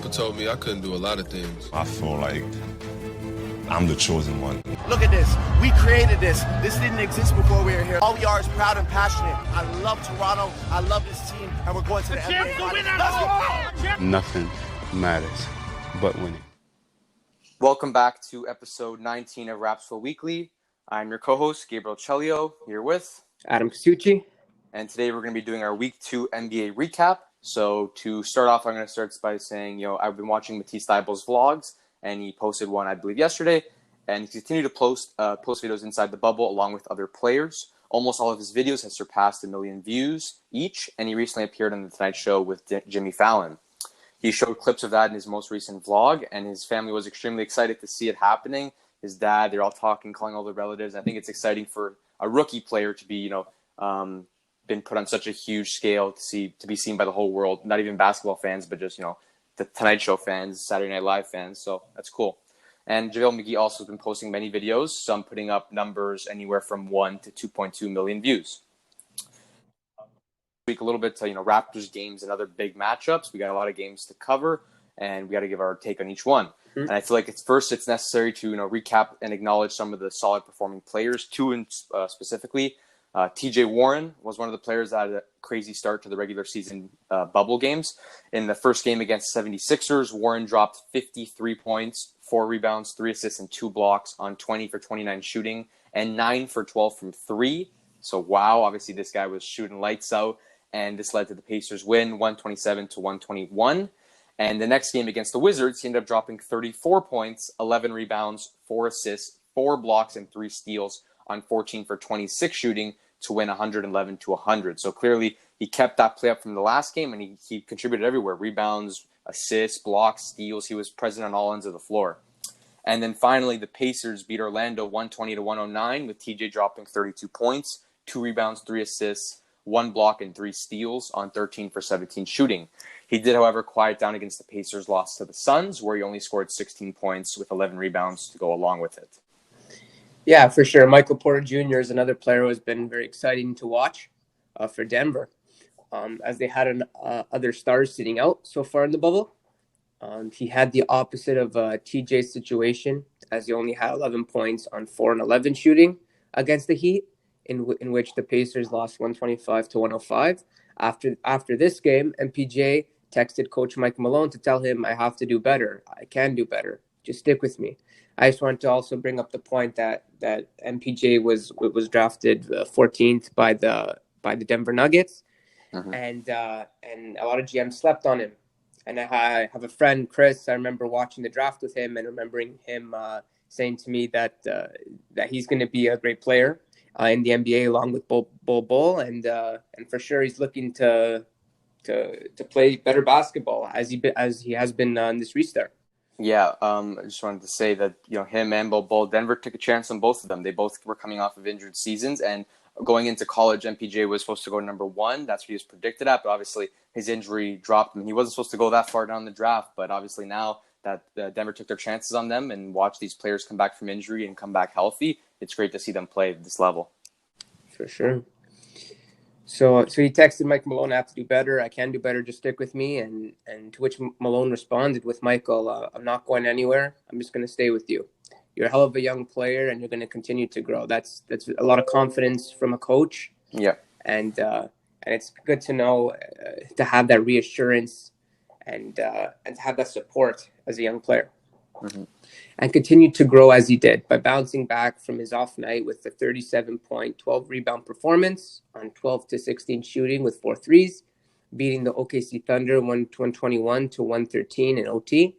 Papa told me I couldn't do a lot of things. I feel like I'm the chosen one. Look at this. We created this. This didn't exist before we were here. All we are is proud and passionate. I love Toronto. I love this team. And we're going to the NBA Finals. Let's go! Nothing matters but winning. Welcome back to episode 19 of Rapzville Weekly. I'm your co-host, Gabriel Chelio, here with Adam Casucci. And today we're going to be doing our Week 2 NBA recap. So to start off, I'm going to start by saying, I've been watching Matisse Thybulle's vlogs, and he posted one, I believe, yesterday. And he continued to post videos inside the bubble along with other players. Almost all of his videos have surpassed 1 million views each, and he recently appeared on The Tonight Show with Jimmy Fallon. He showed clips of that in his most recent vlog, and his family was extremely excited to see it happening. His dad, they're all talking, calling all the relatives. I think it's exciting for a rookie player to be, been put on such a huge scale to be seen by the whole world. Not even basketball fans, but just, the Tonight Show fans, Saturday Night Live fans. So that's cool. And JaVale McGee also has been posting many videos, some putting up numbers anywhere from 1 to 2.2 million views. Speak a little bit to, Raptors games and other big matchups. We got a lot of games to cover, and we got to give our take on each one. Mm-hmm. And I feel like it's necessary to, recap and acknowledge some of the solid performing players, two specifically. TJ Warren was one of the players that had a crazy start to the regular season bubble games. In the first game against 76ers, Warren dropped 53 points, 4 rebounds, 3 assists, and 2 blocks on 20 for 29 shooting and 9 for 12 from 3. So, wow, obviously this guy was shooting lights out, and this led to the Pacers win 127 to 121. And the next game against the Wizards, he ended up dropping 34 points, 11 rebounds, 4 assists, 4 blocks, and 3 steals on 14 for 26 shooting to win 111 to 100. So clearly he kept that play up from the last game, and he contributed everywhere. Rebounds, assists, blocks, steals. He was present on all ends of the floor. And then finally, the Pacers beat Orlando 120 to 109 with TJ dropping 32 points, 2 rebounds, 3 assists, 1 block, and 3 steals on 13 for 17 shooting. He did, however, quiet down against the Pacers' loss to the Suns, where he only scored 16 points with 11 rebounds to go along with it. Yeah, for sure. Michael Porter Jr. is another player who has been very exciting to watch for Denver, as they had other stars sitting out so far in the bubble. He had the opposite of TJ's situation, as he only had 11 points on 4 and 11 shooting against the Heat, in which the Pacers lost 125 to 105. After this game, MPJ texted Coach Mike Malone to tell him, "I have to do better. I can do better. Just stick with me." I just wanted to also bring up the point that MPJ was drafted 14th by the Denver Nuggets, and a lot of GMs slept on him. And I have a friend, Chris. I remember watching the draft with him and remembering him saying to me that he's going to be a great player in the NBA along with Bol, and for sure he's looking to play better basketball as he has been in this restart. Yeah, I just wanted to say that, him and Bol, Denver took a chance on both of them. They both were coming off of injured seasons, and going into college, MPJ was supposed to go number 1. That's what he was predicted at, but obviously his injury dropped him. He wasn't supposed to go that far down the draft, but obviously now that Denver took their chances on them and watch these players come back from injury and come back healthy, it's great to see them play at this level. For sure. So he texted Mike Malone, "I have to do better. I can do better. Just stick with me." And to which Malone responded with, "Michael, I'm not going anywhere. I'm just going to stay with you. You're a hell of a young player, and you're going to continue to grow." That's a lot of confidence from a coach. Yeah. And it's good to know to have that reassurance and to have that support as a young player. Mm-hmm. And continued to grow as he did by bouncing back from his off night with a 37-point, 12-rebound performance on 12 to 16 shooting with 4 threes, beating the OKC Thunder 121 to 113 in OT.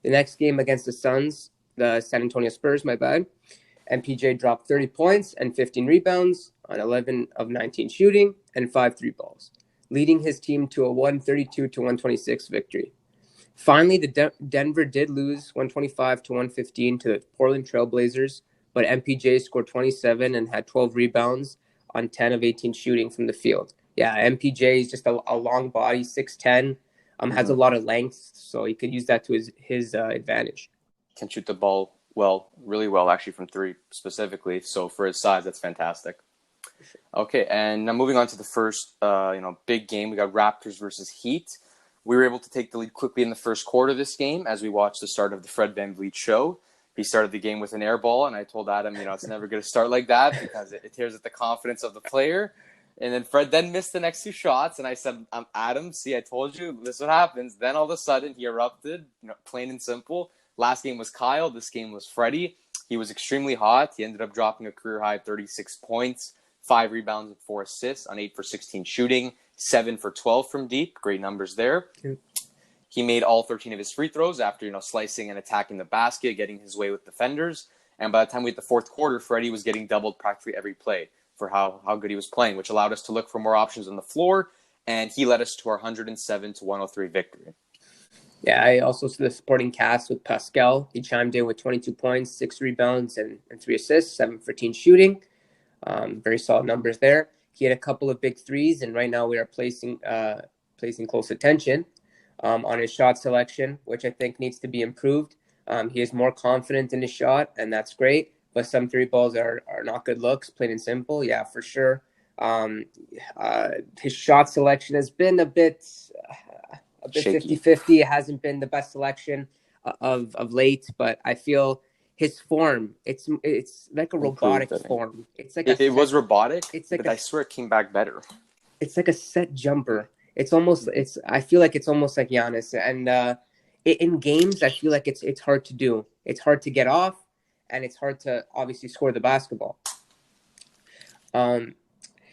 The next game against the Suns, the San Antonio Spurs, MPJ dropped 30 points and 15 rebounds on 11 of 19 shooting and 5 3 balls, leading his team to a 132 to 126 victory. Finally, Denver did lose 125 to 115 to the Portland Trailblazers, but MPJ scored 27 and had 12 rebounds on 10 of 18 shooting from the field. Yeah, MPJ is just a long body, 6'10", has a lot of length, so he could use that to his advantage. Can shoot the ball really well, actually, from 3 specifically. So for his size, that's fantastic. Okay, and now moving on to the first, big game, we got Raptors versus Heat. We were able to take the lead quickly in the first quarter of this game as we watched the start of the Fred VanVleet show. He started the game with an air ball, and I told Adam, it's never going to start like that because it tears at the confidence of the player. And then Fred then missed the next 2 shots, and I said, Adam, see, I told you, this is what happens. Then all of a sudden, he erupted, plain and simple. Last game was Kyle. This game was Freddie. He was extremely hot. He ended up dropping a career-high 36 points, 5 rebounds and 4 assists on 8 for 16 shooting, 7 for 12 from deep. Great numbers there. He made all 13 of his free throws after, slicing and attacking the basket, getting his way with defenders. And by the time we hit the fourth quarter, Freddie was getting doubled practically every play for how good he was playing, which allowed us to look for more options on the floor. And he led us to our 107-103 victory. Yeah, I also see the supporting cast with Pascal. He chimed in with 22 points, 6 rebounds, and 3 assists, 7 for 14 shooting. Very solid numbers there. He had a couple of big threes, and right now we are placing close attention on his shot selection, which I think needs to be improved. He is more confident in his shot, and that's great. But some 3 balls are not good looks, plain and simple. Yeah, for sure. His shot selection has been a bit 50-50. It hasn't been the best selection of late, but I feel his form, it's like a robotic form. It's like it was robotic, but I swear it came back better. It's like a set jumper. I feel like it's almost like Giannis. And in games, I feel like it's hard to do. It's hard to get off, and it's hard to obviously score the basketball.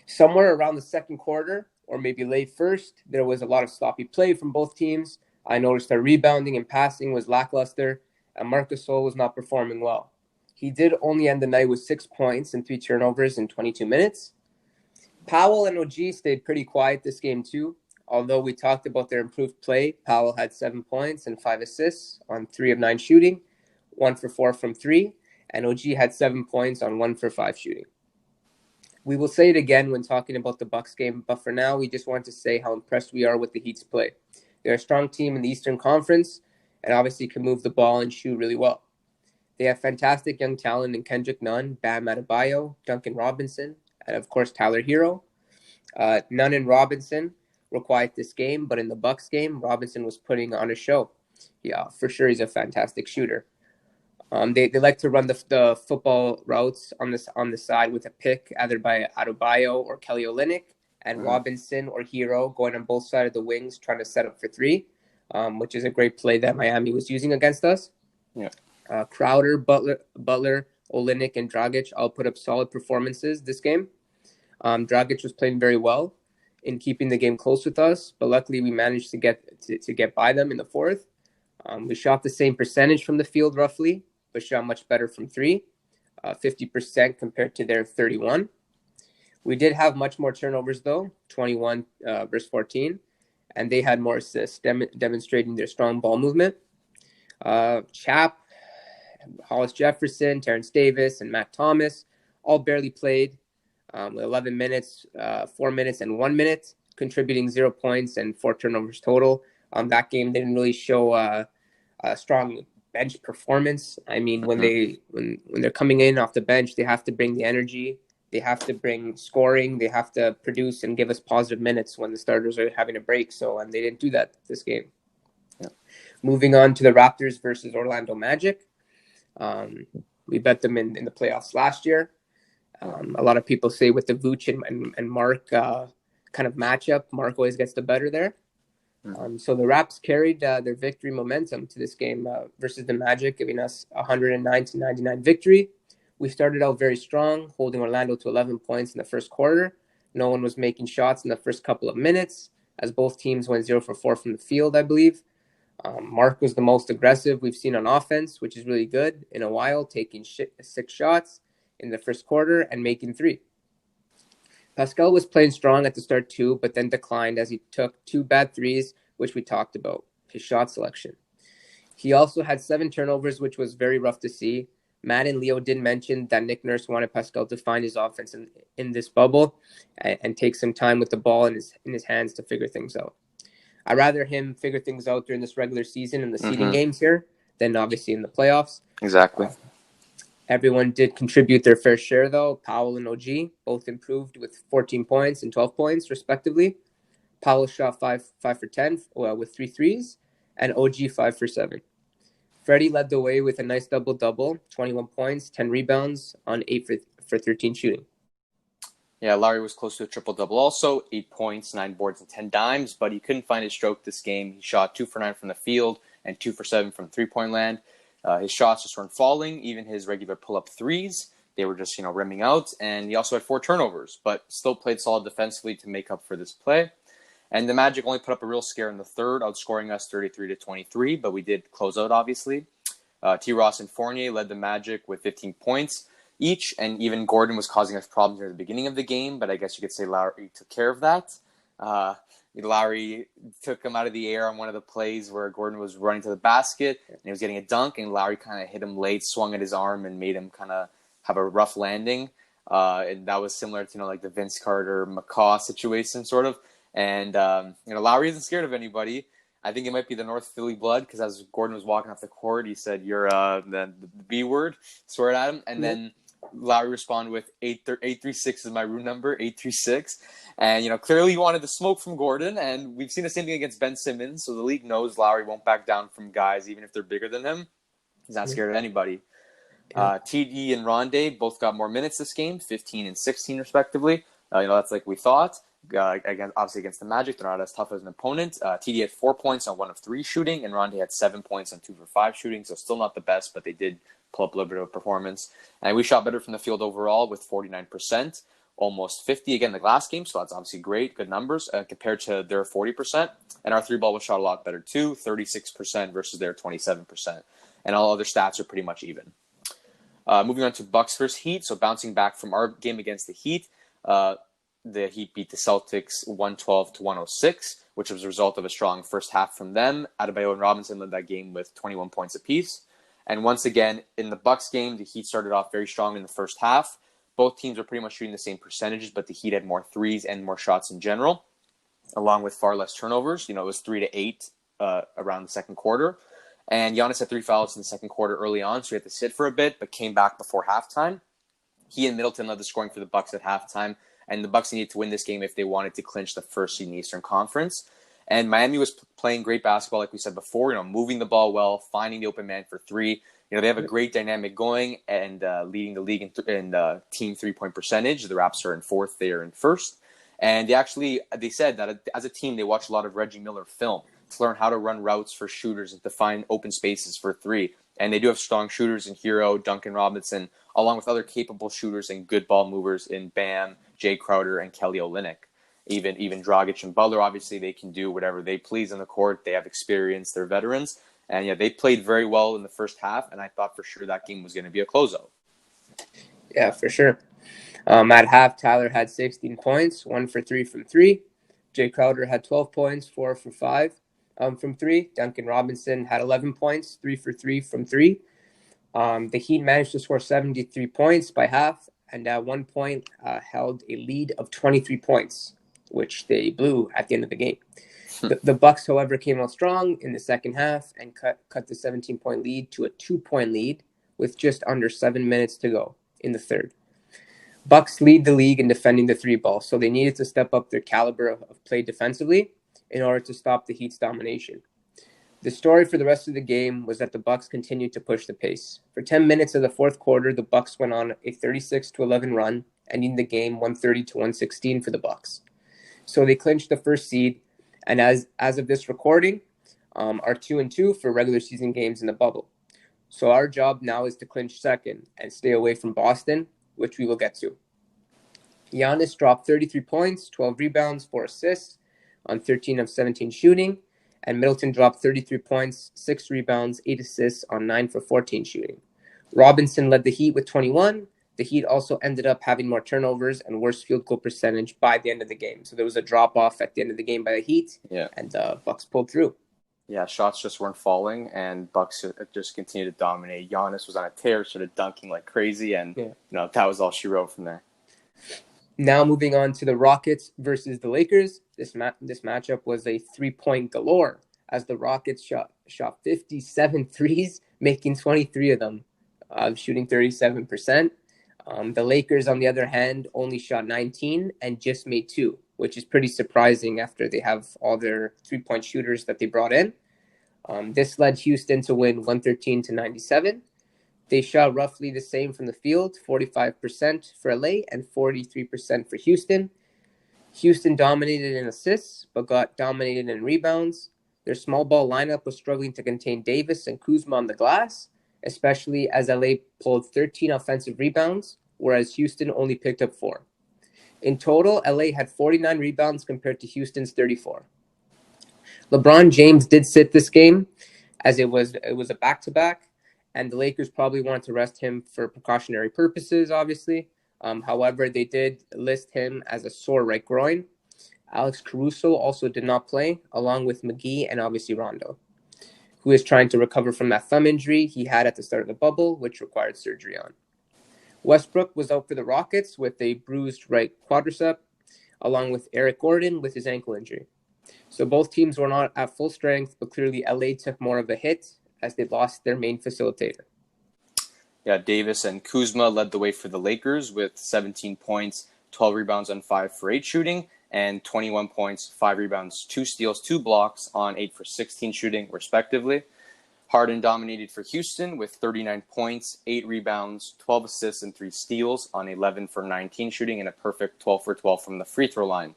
Somewhere around the second quarter, or maybe late first, there was a lot of sloppy play from both teams. I noticed that rebounding and passing was lackluster, and Marcus Gasol was not performing well. He did only end the night with 6 points and 3 turnovers in 22 minutes. Powell and OG stayed pretty quiet this game too. Although we talked about their improved play, Powell had 7 points and 5 assists on 3 of 9 shooting, 1 for 4 from 3, and OG had 7 points on 1 for 5 shooting. We will say it again when talking about the Bucks game, but for now, we just want to say how impressed we are with the Heat's play. They're a strong team in the Eastern Conference and obviously can move the ball and shoot really well. They have fantastic young talent in Kendrick Nunn, Bam Adebayo, Duncan Robinson, and of course Tyler Hero. Nunn and Robinson were quiet this game, but in the Bucks game, Robinson was putting on a show. Yeah, for sure, he's a fantastic shooter. They like to run the football routes on the side with a pick either by Adebayo or Kelly Olynyk, and Robinson or Hero going on both sides of the wings trying to set up for 3, which is a great play that Miami was using against us. Yeah. Crowder, Butler, Olynyk, and Dragic all put up solid performances this game. Dragic was playing very well in keeping the game close with us, but luckily we managed to get by them in the fourth. We shot the same percentage from the field roughly, but shot much better from 3, 50% compared to their 31. We did have much more turnovers though, 21 versus 14, and they had more assists, demonstrating their strong ball movement. Chap, Hollis Jefferson, Terrence Davis, and Matt Thomas all barely played with 11 minutes, 4 minutes, and 1 minute, contributing 0 points and 4 turnovers total. That game didn't really show a strong bench performance. I mean, when they're coming in off the bench, they have to bring the energy, they have to bring scoring, they have to produce and give us positive minutes when the starters are having a break. And they didn't do that this game. Yeah. Moving on to the Raptors versus Orlando Magic. We bet them in the playoffs last year. A lot of people say with the Vooch and Mark kind of matchup, Mark always gets the better there. So the Raps carried their victory momentum to this game versus the Magic, giving us a 109-99 victory. We started out very strong, holding Orlando to 11 points in the first quarter. No one was making shots in the first couple of minutes, as both teams went 0 for 4 from the field, I believe. Mark was the most aggressive we've seen on offense, which is really good in a while, taking 6 shots in the first quarter and making 3. Pascal was playing strong at the start too, but then declined as he took 2 bad threes, which we talked about, his shot selection. He also had 7 turnovers, which was very rough to see. Matt and Leo did mention that Nick Nurse wanted Pascal to find his offense in this bubble and take some time with the ball in his hands to figure things out. I'd rather him figure things out during this regular season and the seeding games here than obviously in the playoffs. Exactly. Everyone did contribute their fair share, though. Powell and OG both improved with 14 points and 12 points, respectively. Powell shot 5 for 10 with 3 threes, and OG 5 for 7. Freddie led the way with a nice double-double, 21 points, 10 rebounds on 8 for 13 shooting. Yeah, Lowry was close to a triple-double also, 8 points, 9 boards, and 10 dimes, but he couldn't find his stroke this game. He shot 2 for 9 from the field and 2 for 7 from three-point land. His shots just weren't falling, even his regular pull-up threes. They were just, rimming out, and he also had 4 turnovers, but still played solid defensively to make up for this play. And the Magic only put up a real scare in the third, outscoring us 33-23, but we did close out, obviously. T. Ross and Fournier led the Magic with 15 points each, and even Gordon was causing us problems near the beginning of the game, but I guess you could say Lowry took care of that. Lowry took him out of the air on one of the plays where Gordon was running to the basket, and he was getting a dunk, and Lowry kind of hit him late, swung at his arm, and made him kind of have a rough landing. And that was similar to, like the Vince Carter McCaw situation, sort of. And, Lowry isn't scared of anybody. I think it might be the North Philly blood, because as Gordon was walking off the court, he said, "You're the B word," swore it at him. And then Lowry responded with 836 is my room number, 836. And, clearly he wanted the smoke from Gordon. And we've seen the same thing against Ben Simmons. So the league knows Lowry won't back down from guys, even if they're bigger than him. He's not scared of anybody. TD and Rondé both got more minutes this game, 15 and 16 respectively. That's like we thought. Obviously against the Magic, they're not as tough as an opponent. TD had 4 points on 1 of 3 shooting, and Rondé had 7 points on 2 for 5 shooting, so still not the best, but they did pull up a little bit of a performance. And we shot better from the field overall with 49%, almost 50 again the last game, so that's obviously great, good numbers compared to their 40%. And our 3-ball was shot a lot better too, 36% versus their 27%. And all other stats are pretty much even. Moving on to Bucks versus Heat, so bouncing back from our game against the Heat, the Heat beat the Celtics 112-106, which was a result of a strong first half from them. Adebayo and Robinson led that game with 21 points apiece. And once again, in the Bucks game, the Heat started off very strong in the first half. Both teams were pretty much shooting the same percentages, but the Heat had more threes and more shots in general, along with far less turnovers. It was 3-8 around the second quarter. And Giannis had 3 fouls in the second quarter early on, so he had to sit for a bit, but came back before halftime. He and Middleton led the scoring for the Bucks at halftime, and the Bucks needed to win this game if they wanted to clinch the first seed in the Eastern Conference. And Miami was playing great basketball, like we said before, moving the ball well, finding the open man for 3. They have a great dynamic going and leading the league in team 3-point percentage. The Raptors are in 4th, they are in 1st. And they said that as a team, they watched a lot of Reggie Miller film to learn how to run routes for shooters and to find open spaces for 3. And they do have strong shooters in Hero, Duncan Robinson, along with other capable shooters and good ball movers in Bam, Jay Crowder, and Kelly Olynyk. Even Dragic and Butler, obviously, they can do whatever they please on the court. They have experience. They're veterans. And, they played very well in the first half, and I thought for sure that game was going to be a closeout. Yeah, for sure. At half, Tyler had 16 points, 1 for 3 from 3. Jay Crowder had 12 points, 4 for 5 from 3. Duncan Robinson had 11 points, 3 for 3 from 3. The Heat managed to score 73 points by half, and at one point held a lead of 23 points, which they blew at the end of the game. The Bucks, however, came out strong in the second half and cut the 17-point lead to a 2-point lead with just under 7 minutes to go in the third. Bucks lead the league in defending the 3-ball, so they needed to step up their caliber of play defensively in order to stop the Heat's domination. The story for the rest of the game was that the Bucks continued to push the pace. For 10 minutes of the fourth quarter, the Bucks went on a 36-11 run, ending the game 130-116 for the Bucks. So they clinched the first seed, and as of this recording, are 2-2 for regular season games in the bubble. So our job now is to clinch second and stay away from Boston, which we will get to. Giannis dropped 33 points, 12 rebounds, 4 assists on 13 of 17 shooting, and Middleton dropped 33 points, 6 rebounds, 8 assists on 9 for 14 shooting. Robinson led the Heat with 21. The Heat also ended up having more turnovers and worse field goal percentage by the end of the game. So there was a drop-off at the end of the game by the Heat, and the Bucks pulled through. Yeah, shots just weren't falling, and Bucks just continued to dominate. Giannis was on a tear, started dunking like crazy, and that was all she wrote from there. Now moving on to the Rockets versus the Lakers. This matchup was a 3-point galore as the Rockets shot 57 threes, making 23 of them, shooting 37%. The Lakers, on the other hand, only shot 19 and just made 2, which is pretty surprising after they have all their three-point shooters that they brought in. This led Houston to win 113-97. They shot roughly the same from the field, 45% for LA and 43% for Houston. Houston dominated in assists, but got dominated in rebounds. Their small ball lineup was struggling to contain Davis and Kuzma on the glass, especially as LA pulled 13 offensive rebounds, whereas Houston only picked up 4. In total, LA had 49 rebounds compared to Houston's 34. LeBron James did sit this game, as it was a back-to-back, and the Lakers probably wanted to rest him for precautionary purposes, obviously. However, they did list him as a sore right groin. Alex Caruso also did not play, along with McGee and obviously Rondo, who is trying to recover from that thumb injury he had at the start of the bubble, which required surgery on. Westbrook was out for the Rockets with a bruised right quadricep, along with Eric Gordon with his ankle injury. So both teams were not at full strength, but clearly LA took more of a hit as they lost their main facilitator. Yeah, Davis and Kuzma led the way for the Lakers with 17 points, 12 rebounds on 5 for 8 shooting, and 21 points, 5 rebounds, 2 steals, 2 blocks on 8 for 16 shooting, respectively. Harden dominated for Houston with 39 points, 8 rebounds, 12 assists, and 3 steals on 11 for 19 shooting and a perfect 12 for 12 from the free throw line.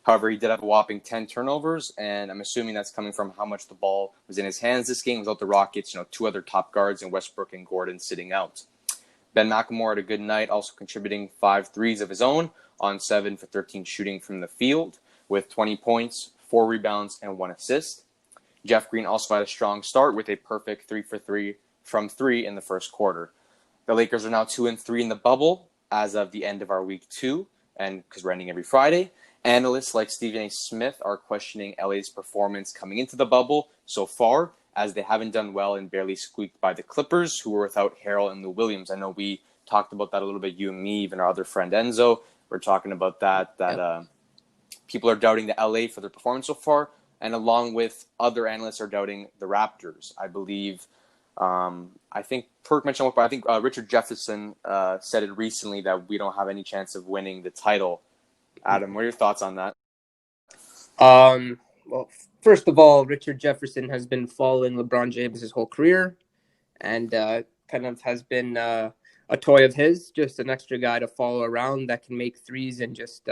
However, he did have a whopping 10 turnovers, and I'm assuming that's coming from how much the ball was in his hands this game without the Rockets, 2 other top guards in Westbrook and Gordon sitting out. Ben McLemore had a good night, also contributing 5 threes of his own on 7 for 13 shooting from the field with 20 points, 4 rebounds, and 1 assist. Jeff Green also had a strong start with a perfect 3 for 3 from 3 in the first quarter. The Lakers are now 2-3 in the bubble as of the end of our week 2, and because we're ending every Friday. Analysts like Stephen A. Smith are questioning LA's performance coming into the bubble so far, as they haven't done well and barely squeaked by the Clippers, who were without Harrell and Lou Williams. I know we talked about that a little bit, you and me, even our other friend Enzo. We're talking about that people are doubting the LA for their performance so far, and along with other analysts are doubting the Raptors. I believe, I think Perk mentioned one, but I think Richard Jefferson said it recently that we don't have any chance of winning the title. Adam, what are your thoughts on that? Well, first of all, Richard Jefferson has been following LeBron James his whole career, and kind of has been a toy of his, just an extra guy to follow around that can make threes and just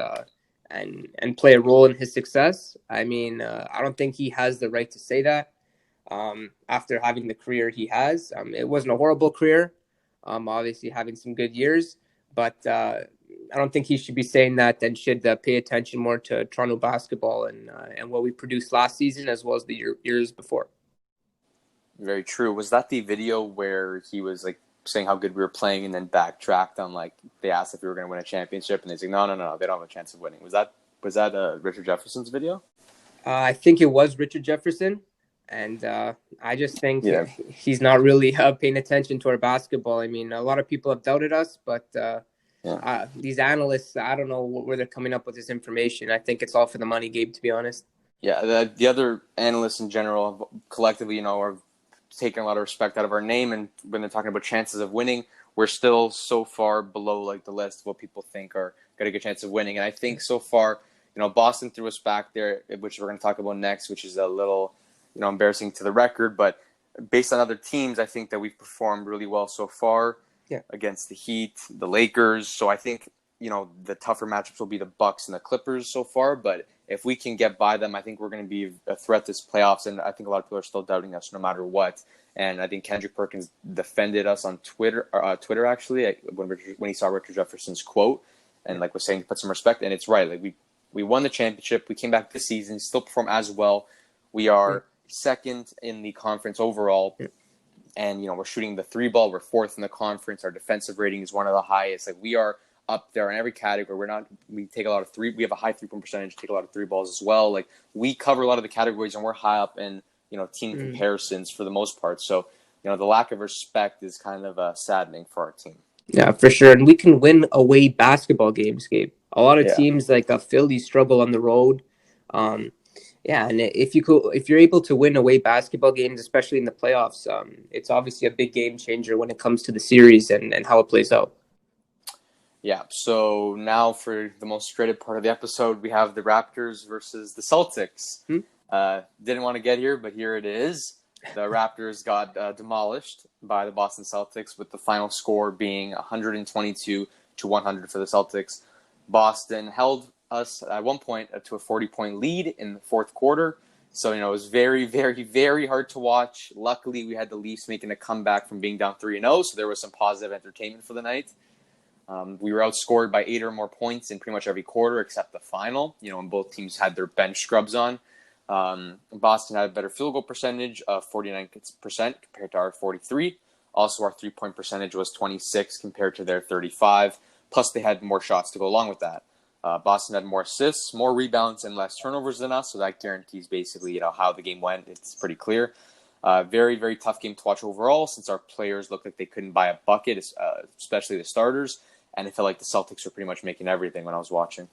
and play a role in his success. I mean, I don't think he has the right to say that after having the career he has. It wasn't a horrible career, obviously having some good years, but I don't think he should be saying that, and should pay attention more to Toronto basketball and what we produced last season as well as the years before. Very true. Was that the video where he was saying how good we were playing and then backtracked on they asked if we were going to win a championship and they said no, they don't have a chance of winning? Was that Richard Jefferson's video? I think it was Richard Jefferson, and I just think he's not really paying attention to our basketball. I mean, a lot of people have doubted us, but these analysts, I don't know where they're coming up with this information. I think it's all for the money, Gabe, to be honest. Yeah, the other analysts in general, collectively, are taking a lot of respect out of our name, and when they're talking about chances of winning, we're still so far below the list of what people think are got a good chance of winning. And I think so far, Boston threw us back there, which we're going to talk about next, which is a little, embarrassing to the record, but based on other teams, I think that we've performed really well so far. Yeah. Against the Heat, the Lakers. So I think, the tougher matchups will be the Bucks and the Clippers so far. But if we can get by them, I think we're going to be a threat this playoffs. And I think a lot of people are still doubting us no matter what. And I think Kendrick Perkins defended us on Twitter actually, when he saw Richard Jefferson's quote and was saying to put some respect. And it's right. We won the championship. We came back this season, still perform as well. We are second in the conference overall. Yeah. And, we're shooting the 3 ball. We're 4th in the conference. Our defensive rating is one of the highest. We are up there in every category. We take a lot of 3. We have a high 3-point percentage, take a lot of 3 balls as well. We cover a lot of the categories, and we're high up in, team comparisons for the most part. So, the lack of respect is kind of saddening for our team. Yeah, for sure. And we can win away basketball games, Gabe. A lot of teams like Philly struggle on the road. Yeah, and if you're able to win away basketball games, especially in the playoffs, it's obviously a big game changer when it comes to the series and how it plays out. Yeah, so now for the most dreaded part of the episode, we have the Raptors versus the Celtics. Didn't want to get here, but here it is. The Raptors got demolished by the Boston Celtics, with the final score being 122 to 100 for the Celtics. Boston held us at one point to a 40-point lead in the fourth quarter. So, it was very, very, very hard to watch. Luckily, we had the Leafs making a comeback from being down 3-0, so there was some positive entertainment for the night. We were outscored by 8 or more points in pretty much every quarter except the final, when both teams had their bench scrubs on. Boston had a better field goal percentage of 49% compared to our 43%. Also, our three-point percentage was 26 compared to their 35. Plus, they had more shots to go along with that. Boston had more assists, more rebounds, and less turnovers than us, so that guarantees basically how the game went. It's pretty clear. Very, very tough game to watch overall, since our players looked like they couldn't buy a bucket, especially the starters. And it felt like the Celtics were pretty much making everything when I was watching.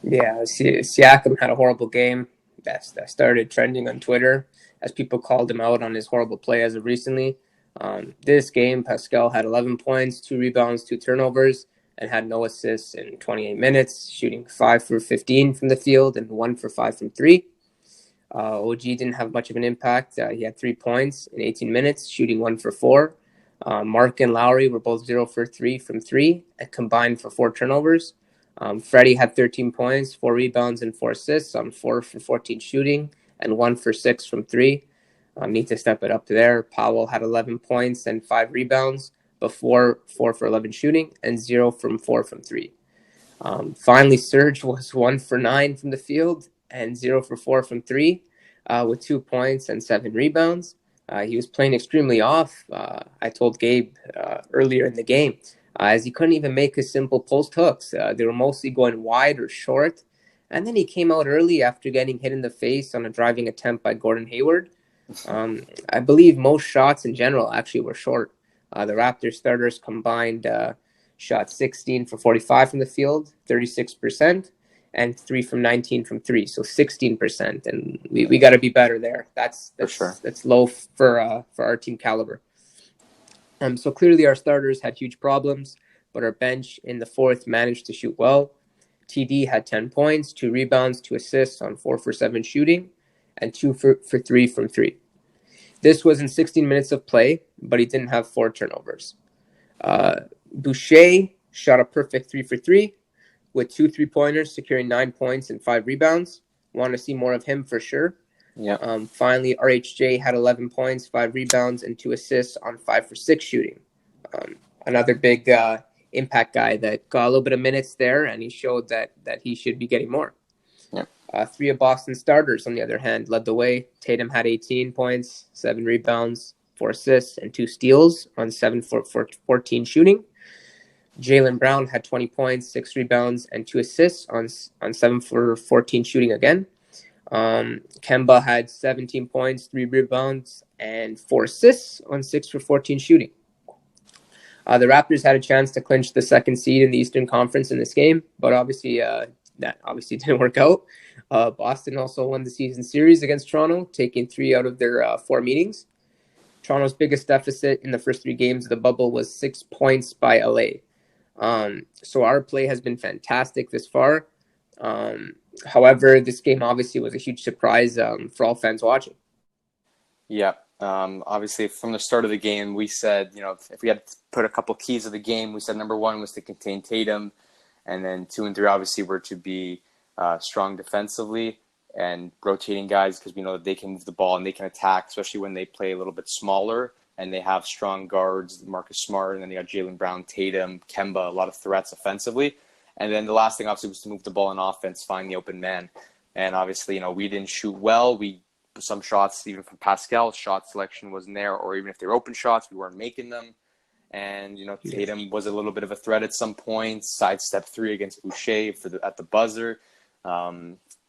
Yeah, Siakam had a horrible game. That started trending on Twitter as people called him out on his horrible play as of recently. This game, Pascal had 11 points, 2 rebounds, 2 turnovers, and had no assists in 28 minutes, shooting 5 for 15 from the field and 1 for 5 from 3. OG didn't have much of an impact. He had 3 points in 18 minutes, shooting 1 for 4. Mark and Lowry were both 0 for 3 from 3 and combined for 4 turnovers. Freddie had 13 points, 4 rebounds, and 4 assists on 4 for 14 shooting and 1 for 6 from 3. Need to step it up there. Powell had 11 points and 5 rebounds, but 4 for 11 shooting and 0 from 4 from 3. Finally, Serge was 1 for 9 from the field and 0 for 4 from 3 with 2 points and 7 rebounds. He was playing extremely off. I told Gabe earlier in the game, as he couldn't even make his simple post hooks. They were mostly going wide or short. And then he came out early after getting hit in the face on a driving attempt by Gordon Hayward. I believe most shots in general actually were short. The Raptors starters combined shot 16 for 45 from the field, 36%. And 3 from 19 from 3, so 16%, and we got to be better there. That's For sure. That's low for our team caliber. So clearly our starters had huge problems, but our bench in the fourth managed to shoot well. TD had 10 points, 2 rebounds, 2 assists on 4 for 7 shooting, and 2 for 3 from 3. This was in 16 minutes of play, but he didn't have 4 turnovers. Boucher shot a perfect 3 for 3. With 2 3-pointers, securing 9 points and 5 rebounds. Want to see more of him for sure. Yeah. Finally, RHJ had 11 points, 5 rebounds, and 2 assists on 5 for 6 shooting. Another big impact guy that got a little bit of minutes there, and he showed that he should be getting more. Yeah. 3 of Boston starters, on the other hand, led the way. Tatum had 18 points, 7 rebounds, 4 assists, and 2 steals on 7 for 14 shooting. Jaylen Brown had 20 points, 6 rebounds, and 2 assists on 7 for 14 shooting again. Kemba had 17 points, 3 rebounds, and 4 assists on 6 for 14 shooting. The Raptors had a chance to clinch the second seed in the Eastern Conference in this game, but obviously that didn't work out. Boston also won the season series against Toronto, taking 3 out of their 4 meetings. Toronto's biggest deficit in the first 3 games of the bubble was 6 points by LA. So our play has been fantastic this far. However, this game obviously was a huge surprise for all fans watching. Yeah. Obviously, from the start of the game, we said, if we had to put a couple keys of the game, we said number 1 was to contain Tatum, and then 2 and 3 obviously were to be strong defensively and rotating guys, because we know that they can move the ball and they can attack, especially when they play a little bit smaller. And they have strong guards, Marcus Smart, and then they got Jaylen Brown, Tatum, Kemba, a lot of threats offensively. And then the last thing, obviously, was to move the ball in offense, find the open man. And obviously, we didn't shoot well. Some shots, even from Pascal, shot selection wasn't there, or even if they were open shots, we weren't making them. And, Tatum was a little bit of a threat at some points, sidestep 3 against Boucher at the buzzer.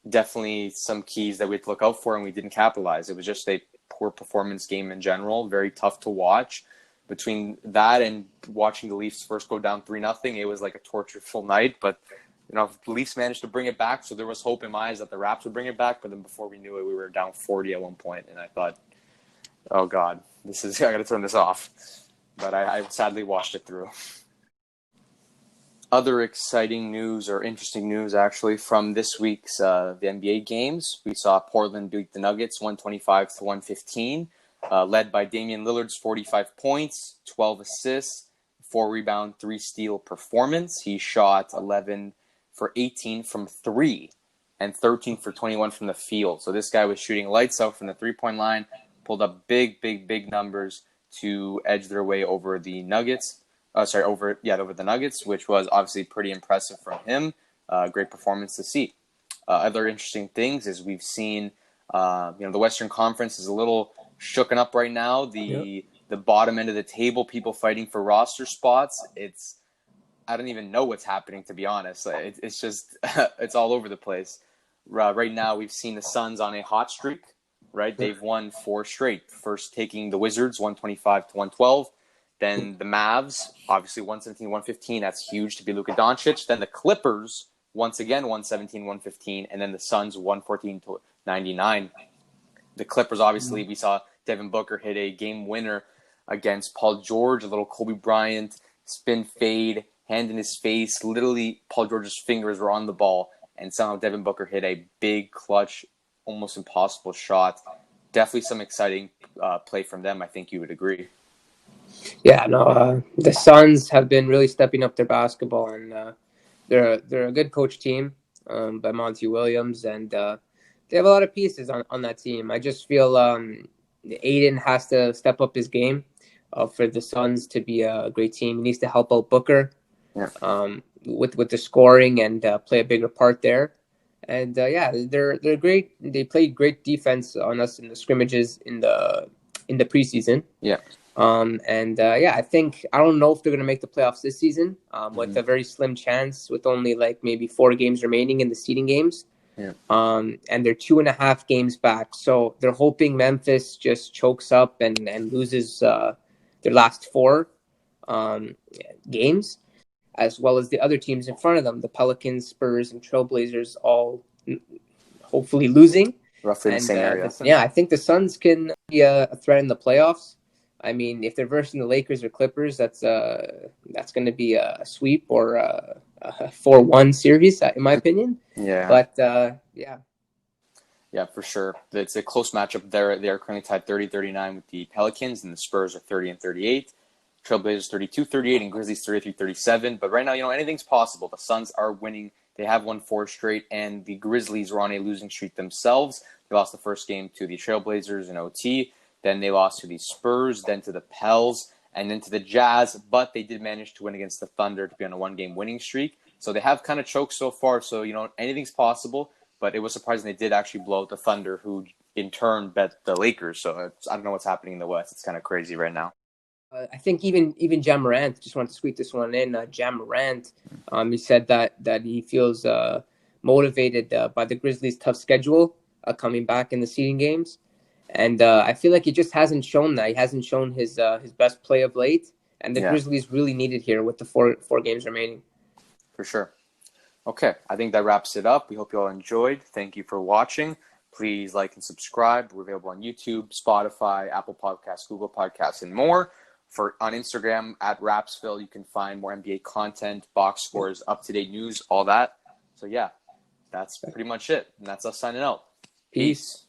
Definitely some keys that we had to look out for, and we didn't capitalize. It was just a poor performance game in general, very tough to watch. Between that and watching the Leafs first go down 3-0, it was like a tortureful night. But the Leafs managed to bring it back, so there was hope in my eyes that the Raps would bring it back. But then before we knew it, we were down 40 at one point, and I thought, oh God, I got to turn this off. But I sadly watched it through. Other exciting news or interesting news actually from this week's the NBA games. We saw Portland beat the Nuggets 125-115, led by Damian Lillard's 45 points, 12 assists, 4 rebound, 3 steal performance. He shot 11 for 18 from 3 and 13 for 21 from the field. So this guy was shooting lights out from the 3-point line, pulled up big numbers to edge their way over the Nuggets. Over the Nuggets, which was obviously pretty impressive from him. Great performance to see. Other interesting things is we've seen, the Western Conference is a little shooken up right now. The bottom end of the table, people fighting for roster spots. I don't even know what's happening, to be honest. It's just it's all over the place. Right now, we've seen the Suns on a hot streak. Right, they've won 4 straight. First, taking the Wizards 125-112. Then the Mavs, obviously 117-115. That's huge to be Luka Doncic. Then the Clippers, once again, 117-115. And then the Suns, 114-99. The Clippers, obviously, we saw Devin Booker hit a game winner against Paul George, a little Kobe Bryant, spin fade, hand in his face. Literally, Paul George's fingers were on the ball. And somehow Devin Booker hit a big, clutch, almost impossible shot. Definitely some exciting play from them, I think you would agree. Yeah, no, the Suns have been really stepping up their basketball, and they're a good coach team by Monty Williams, and they have a lot of pieces on that team. I just feel Aiden has to step up his game for the Suns to be a great team. He needs to help out Booker with the scoring and play a bigger part there. And they're great. They played great defense on us in the scrimmages in the preseason. Yeah. I think I don't know if they're going to make the playoffs this season with a very slim chance with only like maybe 4 games remaining in the seeding games. Yeah. And they're 2.5 games back. So they're hoping Memphis just chokes up and loses their last 4 games, as well as the other teams in front of them, the Pelicans, Spurs, and Trailblazers, all hopefully losing. Roughly the same area. I think the Suns can be a threat in the playoffs. I mean, if they're versing the Lakers or Clippers, that's going to be a sweep or a 4-1 series, in my opinion. Yeah. But, Yeah, for sure. It's a close matchup there. They are currently tied 30-39 with the Pelicans, and the Spurs are 30-38. Trailblazers 32-38 and Grizzlies 33-37. But right now, anything's possible. The Suns are winning. They have won 4 straight, and the Grizzlies were on a losing streak themselves. They lost the first game to the Trailblazers in OT. Then they lost to the Spurs, then to the Pels, and then to the Jazz. But they did manage to win against the Thunder to be on a 1-game winning streak. So they have kind of choked so far. So, anything's possible. But it was surprising they did actually blow out the Thunder, who in turn bet the Lakers. So I don't know what's happening in the West. It's kind of crazy right now. I think even Ja Morant, just wanted to squeak this one in. Ja Morant, he said that he feels motivated by the Grizzlies' tough schedule coming back in the seeding games. And I feel like he just hasn't shown that. He hasn't shown his best play of late. And the Grizzlies really need it here with the four games remaining. For sure. Okay, I think that wraps it up. We hope you all enjoyed. Thank you for watching. Please like and subscribe. We're available on YouTube, Spotify, Apple Podcasts, Google Podcasts, and more. On Instagram, at Rapzville, you can find more NBA content, box scores, up-to-date news, all that. So, yeah, that's pretty much it. And that's us signing out. Peace.